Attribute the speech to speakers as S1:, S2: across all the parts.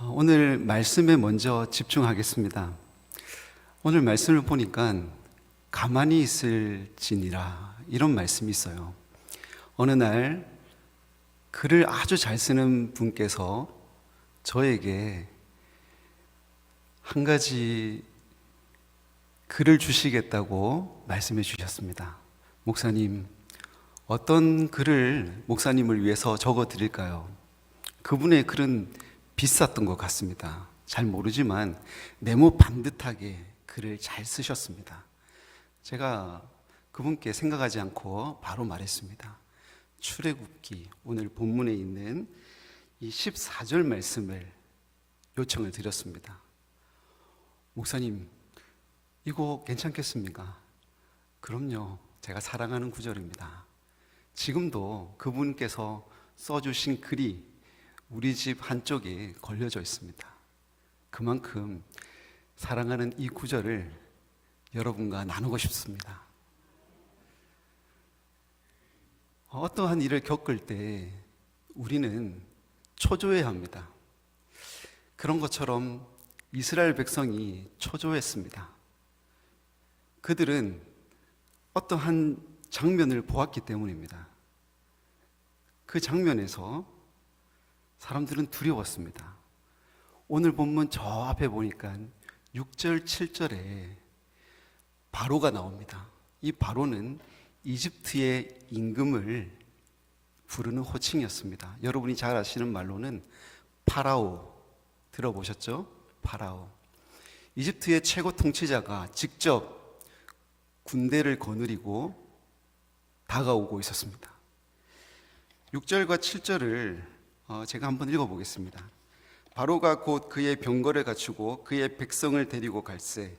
S1: 오늘 말씀에 먼저 집중하겠습니다. 오늘 말씀을 보니까 가만히 있을지니라 이런 말씀이 있어요. 어느 날 글을 아주 잘 쓰는 분께서 저에게 한 가지 글을 주시겠다고 말씀해 주셨습니다. 목사님, 어떤 글을 목사님을 위해서 적어 드릴까요? 그분의 글은 비쌌던 것 같습니다. 잘 모르지만 네모 반듯하게 글을 잘 쓰셨습니다. 제가 그분께 생각하지 않고 바로 말했습니다. 출애굽기 오늘 본문에 있는 이 14절 말씀을 요청을 드렸습니다. 목사님, 이거 괜찮겠습니까? 그럼요. 제가 사랑하는 구절입니다. 지금도 그분께서 써주신 글이 우리 집 한쪽에 걸려져 있습니다. 그만큼 사랑하는 이 구절을 여러분과 나누고 싶습니다. 어떠한 일을 겪을 때 우리는 초조해야 합니다. 그런 것처럼 이스라엘 백성이 초조했습니다. 그들은 어떠한 장면을 보았기 때문입니다. 그 장면에서 사람들은 두려웠습니다. 오늘 본문 저 앞에 보니까 6절, 7절에 바로가 나옵니다. 이 바로는 이집트의 임금을 부르는 호칭이었습니다. 여러분이 잘 아시는 말로는 파라오 들어보셨죠? 파라오. 이집트의 최고 통치자가 직접 군대를 거느리고 다가오고 있었습니다. 6절과 7절을 제가 한번 읽어보겠습니다. 바로가 곧 그의 병거를 갖추고 그의 백성을 데리고 갈새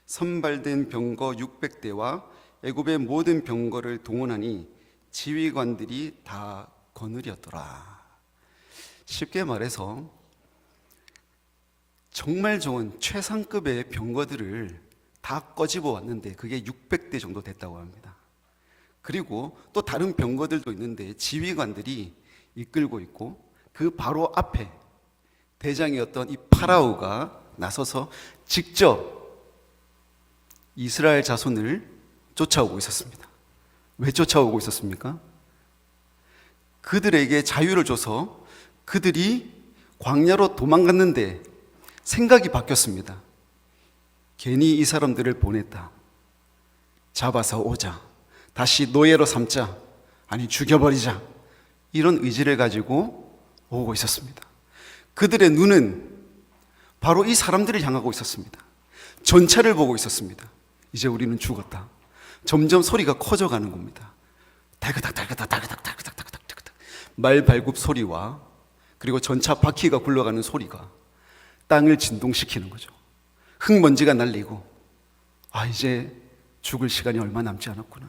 S1: 선발된 병거 600대와 애굽의 모든 병거를 동원하니 지휘관들이 다 거느렸더라. 쉽게 말해서 정말 좋은 최상급의 병거들을 다 꺼집어 왔는데 그게 600대 정도 됐다고 합니다. 그리고 또 다른 병거들도 있는데 지휘관들이 이끌고 있고 그 바로 앞에 대장이었던 이 파라오가 나서서 직접 이스라엘 자손을 쫓아오고 있었습니다. 왜 쫓아오고 있었습니까? 그들에게 자유를 줘서 그들이 광야로 도망갔는데 생각이 바뀌었습니다. 괜히 이 사람들을 보냈다. 잡아서 오자. 다시 노예로 삼자. 아니 죽여버리자. 이런 의지를 가지고 오고 있었습니다. 그들의 눈은 바로 이 사람들을 향하고 있었습니다. 전차를 보고 있었습니다. 이제 우리는 죽었다. 점점 소리가 커져가는 겁니다. 달그닥 달그닥 달그닥 달그닥 달그닥 달그닥 말 발굽 소리와 그리고 전차 바퀴가 굴러가는 소리가 땅을 진동시키는 거죠. 흙먼지가 날리고 이제 죽을 시간이 얼마 남지 않았구나.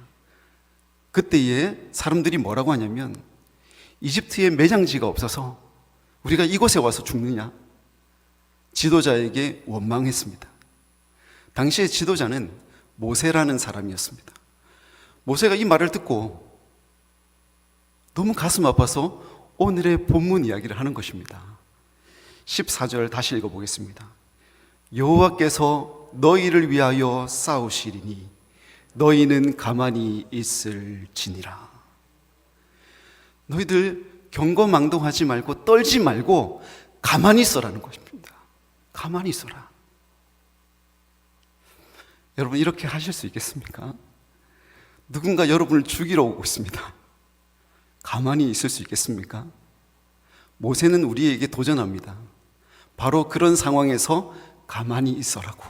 S1: 그때에 사람들이 뭐라고 하냐면 이집트에 매장지가 없어서 우리가 이곳에 와서 죽느냐? 지도자에게 원망했습니다. 당시의 지도자는 모세라는 사람이었습니다. 모세가 이 말을 듣고 너무 가슴 아파서 오늘의 본문 이야기를 하는 것입니다. 14절 다시 읽어보겠습니다. 여호와께서 너희를 위하여 싸우시리니 너희는 가만히 있을지니라. 너희들 경거망동하지 말고 떨지 말고 가만히 있어라는 것입니다. 가만히 있어라. 여러분 이렇게 하실 수 있겠습니까? 누군가 여러분을 죽이러 오고 있습니다. 가만히 있을 수 있겠습니까? 모세는 우리에게 도전합니다. 바로 그런 상황에서 가만히 있어라고.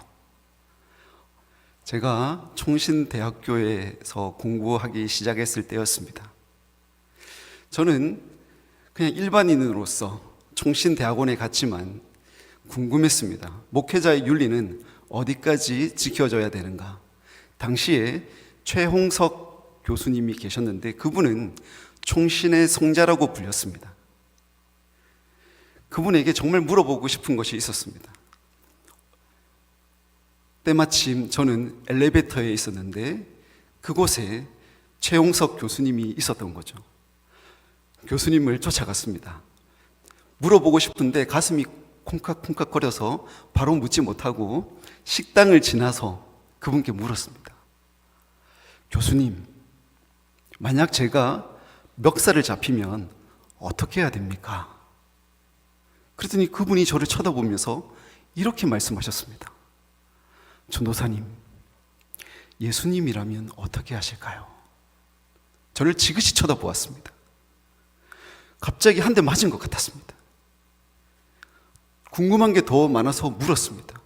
S1: 제가 총신대학교에서 공부하기 시작했을 때였습니다. 저는 그냥 일반인으로서 총신대학원에 갔지만 궁금했습니다. 목회자의 윤리는 어디까지 지켜져야 되는가? 당시에 최홍석 교수님이 계셨는데 그분은 총신의 성자라고 불렸습니다. 그분에게 정말 물어보고 싶은 것이 있었습니다. 때마침 저는 엘리베이터에 있었는데 그곳에 최홍석 교수님이 있었던 거죠. 교수님을 쫓아갔습니다. 물어보고 싶은데 가슴이 콩깍콩깍거려서 바로 묻지 못하고 식당을 지나서 그분께 물었습니다. 교수님, 만약 제가 멱살을 잡히면 어떻게 해야 됩니까? 그랬더니 그분이 저를 쳐다보면서 이렇게 말씀하셨습니다. 전도사님, 예수님이라면 어떻게 하실까요? 저를 지그시 쳐다보았습니다. 갑자기 한 대 맞은 것 같았습니다. 궁금한 게 더 많아서 물었습니다.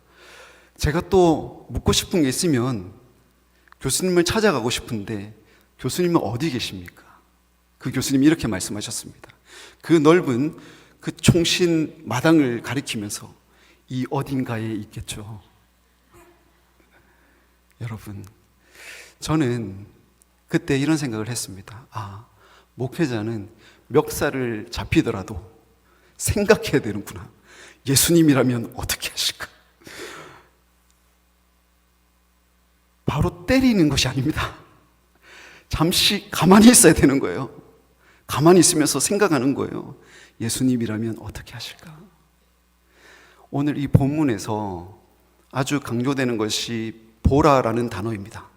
S1: 제가 또 묻고 싶은 게 있으면 교수님을 찾아가고 싶은데 교수님은 어디 계십니까? 그 교수님이 이렇게 말씀하셨습니다. 그 넓은 그 총신 마당을 가리키면서 이 어딘가에 있겠죠. 여러분, 저는 그때 이런 생각을 했습니다. 아, 목회자는 멱살을 잡히더라도 생각해야 되는구나. 예수님이라면 어떻게 하실까? 바로 때리는 것이 아닙니다. 잠시 가만히 있어야 되는 거예요. 가만히 있으면서 생각하는 거예요. 예수님이라면 어떻게 하실까? 오늘 이 본문에서 아주 강조되는 것이 보라라는 단어입니다.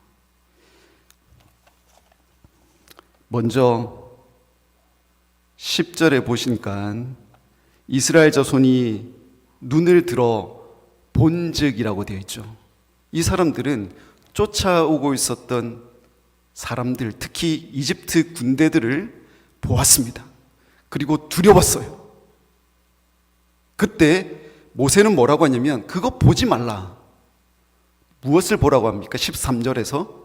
S1: 먼저 10절에 보시니까 이스라엘 자손이 눈을 들어 본즉이라고 되어 있죠. 이 사람들은 쫓아오고 있었던 사람들, 특히 이집트 군대들을 보았습니다. 그리고 두려웠어요. 그때 모세는 뭐라고 하냐면 그거 보지 말라. 무엇을 보라고 합니까? 13절에서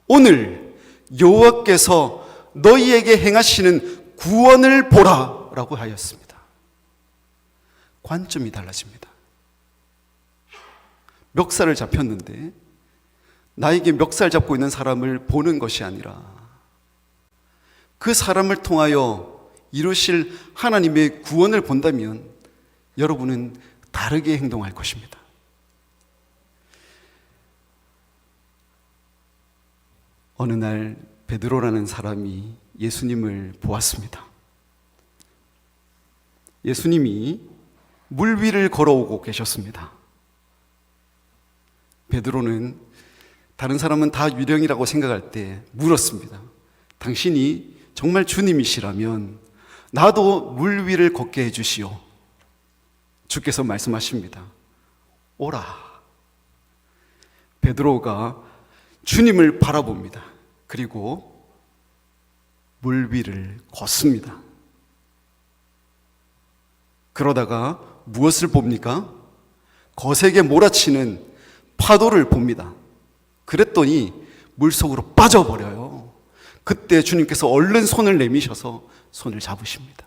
S1: 오늘 여호와께서 너희에게 행하시는 구원을 보라 라고 하였습니다. 관점이 달라집니다. 멱살을 잡혔는데 나에게 멱살 잡고 있는 사람을 보는 것이 아니라 그 사람을 통하여 이루실 하나님의 구원을 본다면 여러분은 다르게 행동할 것입니다. 어느 날 베드로라는 사람이 예수님을 보았습니다. 예수님이 물 위를 걸어오고 계셨습니다. 베드로는 다른 사람은 다 유령이라고 생각할 때 물었습니다. 당신이 정말 주님이시라면 나도 물 위를 걷게 해주시오. 주께서 말씀하십니다. 오라. 베드로가 주님을 바라봅니다. 그리고 물 위를 걷습니다. 그러다가 무엇을 봅니까? 거세게 몰아치는 파도를 봅니다. 그랬더니 물속으로 빠져버려요. 그때 주님께서 얼른 손을 내미셔서 손을 잡으십니다.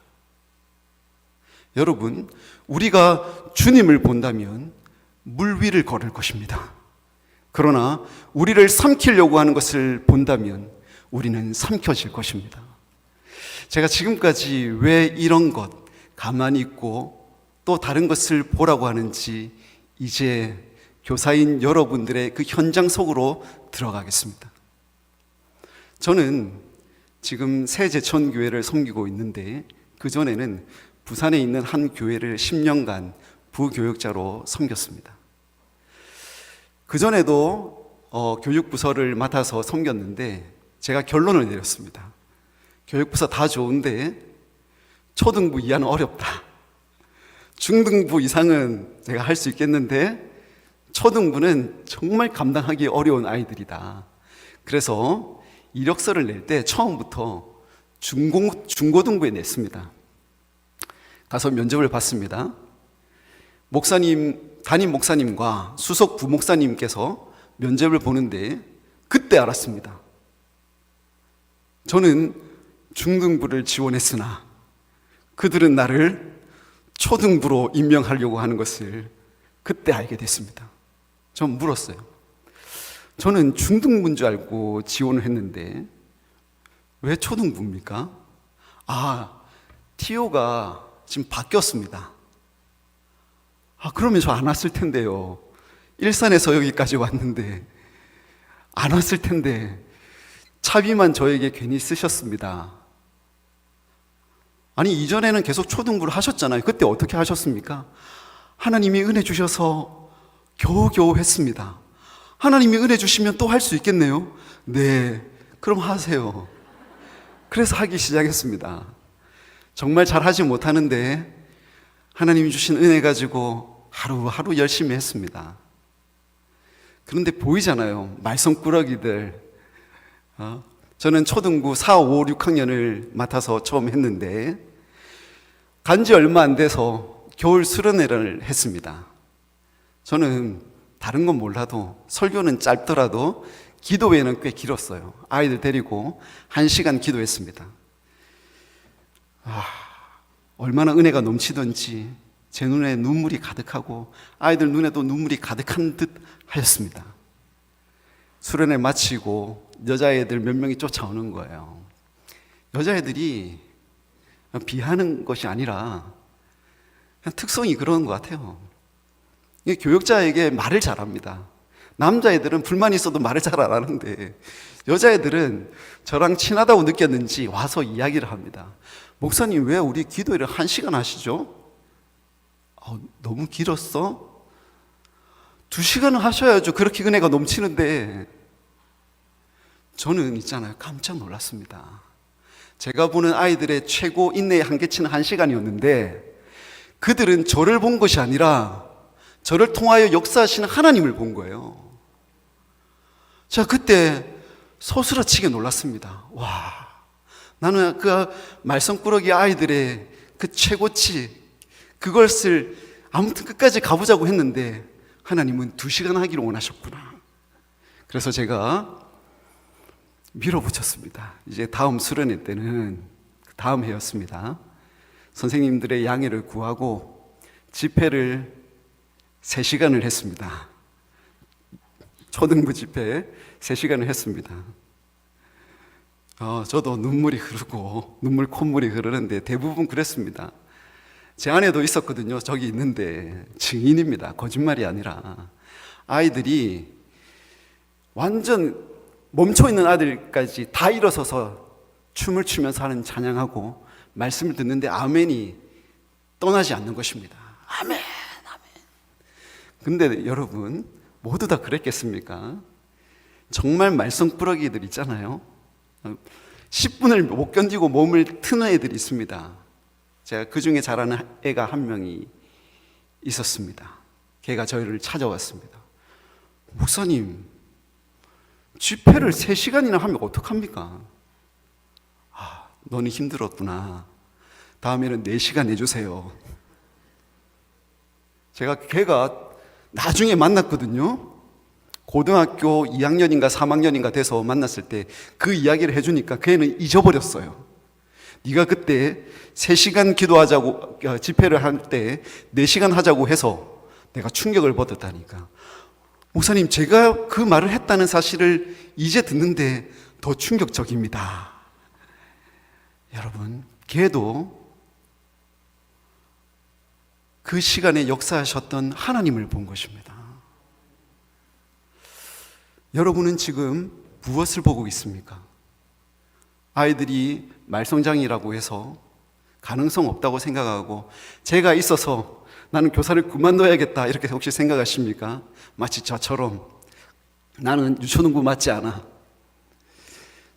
S1: 여러분, 우리가 주님을 본다면 물 위를 걸을 것입니다. 그러나 우리를 삼키려고 하는 것을 본다면 우리는 삼켜질 것입니다. 제가 지금까지 왜 이런 것 가만히 있고 또 다른 것을 보라고 하는지 이제 교사인 여러분들의 그 현장 속으로 들어가겠습니다. 저는 지금 새제천교회를 섬기고 있는데 그전에는 부산에 있는 한 교회를 10년간 부교육자로 섬겼습니다. 그전에도 교육부서를 맡아서 섬겼는데 제가 결론을 내렸습니다. 교육부서 다 좋은데 초등부 이하는 어렵다. 중등부 이상은 제가 할 수 있겠는데 초등부는 정말 감당하기 어려운 아이들이다. 그래서 이력서를 낼 때 처음부터 중고등부에 냈습니다. 가서 면접을 봤습니다. 담임 목사님과 수석 부목사님께서 면접을 보는데 그때 알았습니다. 저는 중등부를 지원했으나 그들은 나를 초등부로 임명하려고 하는 것을 그때 알게 됐습니다. 전 물었어요. 저는 중등부인 줄 알고 지원을 했는데 왜 초등부입니까? TO가 지금 바뀌었습니다. 그러면 저 안 왔을 텐데요. 일산에서 여기까지 왔는데 안 왔을 텐데 차비만 저에게 괜히 쓰셨습니다. 아니 이전에는 계속 초등부를 하셨잖아요. 그때 어떻게 하셨습니까? 하나님이 은혜 주셔서 겨우겨우 했습니다. 하나님이 은혜 주시면 또 할 수 있겠네요. 네, 그럼 하세요. 그래서 하기 시작했습니다. 정말 잘하지 못하는데 하나님이 주신 은혜 가지고 하루하루 열심히 했습니다. 그런데 보이잖아요, 말썽꾸러기들. 저는 초등부 4, 5, 6학년을 맡아서 처음 했는데 간지 얼마 안 돼서 겨울 수련회를 했습니다. 저는 다른 건 몰라도 설교는 짧더라도 기도회는 꽤 길었어요. 아이들 데리고 1시간 기도했습니다. 얼마나 은혜가 넘치던지 제 눈에 눈물이 가득하고 아이들 눈에도 눈물이 가득한 듯 하였습니다. 수련회 마치고 여자애들 몇 명이 쫓아오는 거예요. 여자애들이 비하는 것이 아니라 그냥 특성이 그런 것 같아요. 교육자에게 말을 잘합니다. 남자애들은 불만이 있어도 말을 잘 안 하는데 여자애들은 저랑 친하다고 느꼈는지 와서 이야기를 합니다. 목사님, 왜 우리 기도회를 1시간 하시죠? 너무 길었어? 2시간은 하셔야죠. 그렇게 은혜가 넘치는데. 저는 있잖아요, 깜짝 놀랐습니다. 제가 보는 아이들의 최고 인내의 한계치는 1시간이었는데 그들은 저를 본 것이 아니라 저를 통하여 역사하시는 하나님을 본 거예요. 제가 그때 소스라치게 놀랐습니다. 와, 나는 그 말썽꾸러기 아이들의 그 최고치, 그것을 아무튼 끝까지 가보자고 했는데 하나님은 2시간 하기를 원하셨구나. 그래서 제가 밀어붙였습니다. 이제 다음 수련회 때는 다음 해였습니다. 선생님들의 양해를 구하고 집회를 3시간을 했습니다. 초등부 집회 3시간을 했습니다. 저도 눈물이 흐르고 눈물 콧물이 흐르는데 대부분 그랬습니다. 제 아내도 있었거든요. 저기 있는데 증인입니다. 거짓말이 아니라. 아이들이 완전 멈춰있는 아들까지 다 일어서서 춤을 추면서 하는 찬양하고 말씀을 듣는데 아멘이 떠나지 않는 것입니다. 아멘, 아멘. 근데 여러분, 모두 다 그랬겠습니까? 정말 말썽꾸러기들 있잖아요. 10분을 못 견디고 몸을 트는 애들이 있습니다. 제가 그 중에 잘하는 애가 한 명이 있었습니다. 걔가 저희를 찾아왔습니다. 목사님, 집회를 3시간이나 하면 어떡합니까? 너는 힘들었구나. 다음에는 4시간 해주세요. 제가 걔가 나중에 만났거든요. 고등학교 2학년인가 3학년인가 돼서 만났을 때 그 이야기를 해주니까 그 애는 잊어버렸어요. 네가 그때 3시간 기도하자고, 집회를 할 때 4시간 하자고 해서 내가 충격을 받았다니까. 목사님, 제가 그 말을 했다는 사실을 이제 듣는데 더 충격적입니다. 여러분, 걔도 그 시간에 역사하셨던 하나님을 본 것입니다. 여러분은 지금 무엇을 보고 있습니까? 아이들이 말썽장이라고 해서 가능성 없다고 생각하고 제가 있어서 나는 교사를 그만둬야겠다 이렇게 혹시 생각하십니까? 마치 저처럼 나는 유초등부 맞지 않아.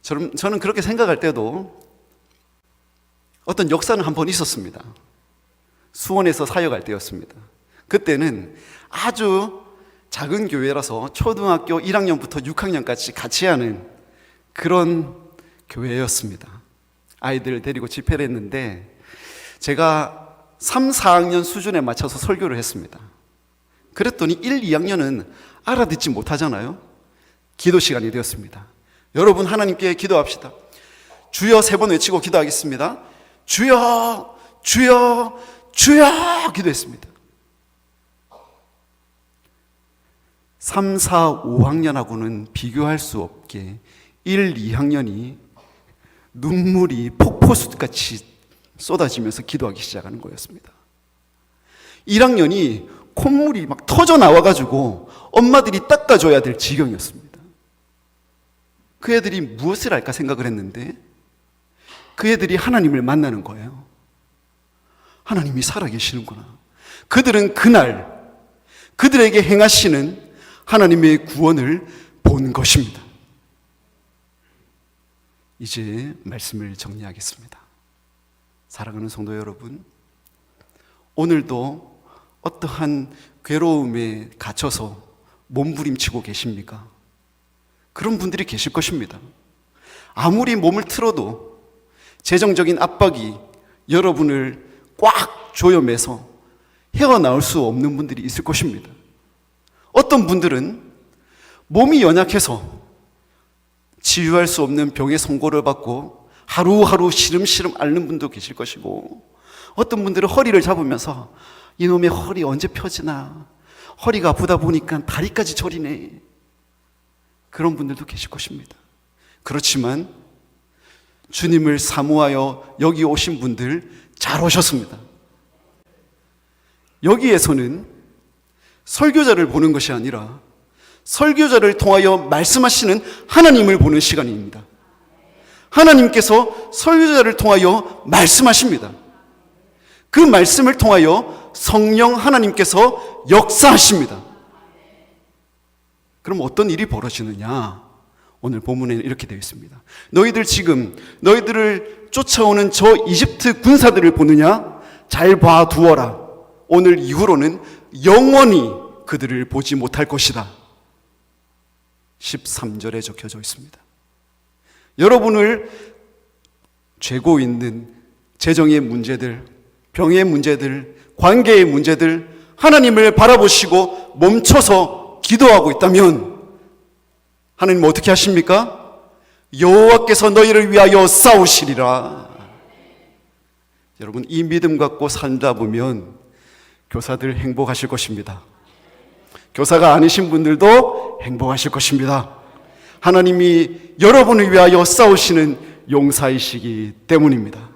S1: 저는 그렇게 생각할 때도 어떤 역사는 한 번 있었습니다. 수원에서 사역할 때였습니다. 그때는 아주 작은 교회라서 초등학교 1학년부터 6학년까지 같이 하는 그런 교회였습니다. 아이들을 데리고 집회를 했는데 제가 3, 4학년 수준에 맞춰서 설교를 했습니다. 그랬더니 1, 2학년은 알아듣지 못하잖아요. 기도 시간이 되었습니다. 여러분, 하나님께 기도합시다. 주여 3번 외치고 기도하겠습니다. 주여, 주여, 주여 기도했습니다. 3, 4, 5학년하고는 비교할 수 없게 1, 2학년이 눈물이 폭포수같이 쏟아지면서 기도하기 시작하는 거였습니다. 1학년이 콧물이 막 터져 나와가지고 엄마들이 닦아줘야 될 지경이었습니다. 그 애들이 무엇을 할까 생각을 했는데 그 애들이 하나님을 만나는 거예요. 하나님이 살아계시는구나. 그들은 그날 그들에게 행하시는 하나님의 구원을 본 것입니다. 이제 말씀을 정리하겠습니다. 사랑하는 성도 여러분, 오늘도 어떠한 괴로움에 갇혀서 몸부림치고 계십니까? 그런 분들이 계실 것입니다. 아무리 몸을 틀어도 재정적인 압박이 여러분을 꽉 조여매서 헤어나올 수 없는 분들이 있을 것입니다. 어떤 분들은 몸이 연약해서 치유할 수 없는 병의 선고를 받고 하루하루 시름시름 앓는 분도 계실 것이고, 어떤 분들은 허리를 잡으면서 이놈의 허리 언제 펴지나, 허리가 아프다 보니까 다리까지 저리네, 그런 분들도 계실 것입니다. 그렇지만 주님을 사모하여 여기 오신 분들 잘 오셨습니다. 여기에서는 설교자를 보는 것이 아니라 설교자를 통하여 말씀하시는 하나님을 보는 시간입니다. 하나님께서 설교자를 통하여 말씀하십니다. 그 말씀을 통하여 성령 하나님께서 역사하십니다. 그럼 어떤 일이 벌어지느냐? 오늘 본문에는 이렇게 되어 있습니다. 너희들 지금 너희들을 쫓아오는 저 이집트 군사들을 보느냐? 잘 봐두어라. 오늘 이후로는 영원히 그들을 보지 못할 것이다. 13절에 적혀져 있습니다. 여러분을 죄고 있는 재정의 문제들, 병의 문제들, 관계의 문제들, 하나님을 바라보시고 멈춰서 기도하고 있다면 하나님 어떻게 하십니까? 여호와께서 너희를 위하여 싸우시리라. 여러분, 이 믿음 갖고 살다 보면 교사들 행복하실 것입니다. 교사가 아니신 분들도 행복하실 것입니다. 하나님이 여러분을 위하여 싸우시는 용사이시기 때문입니다.